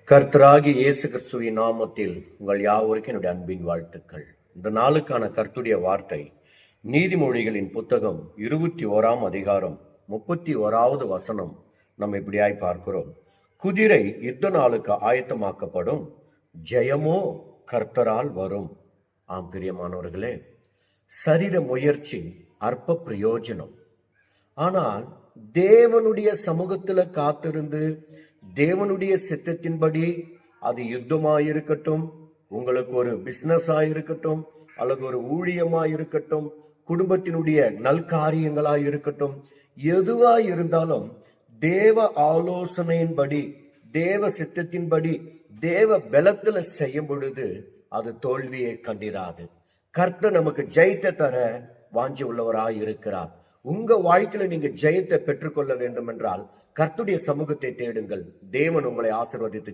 கர்த்தராகிய இயேசு கிறிஸ்துவின் நாமத்தில் உங்கள் யாவருக்கும் என்னுடைய அன்பின் வாழ்த்துக்கள். இந்த நாளுக்கான கர்த்தருடைய வார்த்தை நீதிமொழிகளின் புத்தகம் 21 31வது வசனம். நம்ம இப்படியாய் பார்க்கிறோம். குதிரை யுத்த நாளுக்கு ஆயத்தமாக்கப்படும், ஜெயமோ கர்த்தரால் வரும். ஆம் பிரியமானவர்களே, சரீர முயற்சி அற்ப பிரயோஜனம். ஆனால் தேவனுடைய சமூகத்துல காத்திருந்து தேவனுடைய சித்தத்தின்படி, அது யுத்தமாயிருக்கட்டும், உங்களுக்கு ஒரு பிசினஸாயிருக்கட்டும், அல்லது ஒரு ஊழியமாயிருக்கட்டும், குடும்பத்தினுடைய நல்காரியங்களாயிருக்கட்டும், எதுவா இருந்தாலும் தேவ ஆலோசனையின்படி, தேவ சித்தத்தின்படி, தேவ பலத்துல செய்யும் பொழுது அது தோல்வியை கண்டிராது. கர்த்தர் நமக்கு ஜெயத்தை தர வாஞ்சி உள்ளவராய் இருக்கிறார். உங்க வாழ்க்கையில நீங்க ஜெயத்தை பெற்றுக்கொள்ள வேண்டும் என்றால் கர்த்தருடைய சமூகத்தை தேடுங்கள். தேவன் உங்களை ஆசீர்வதித்து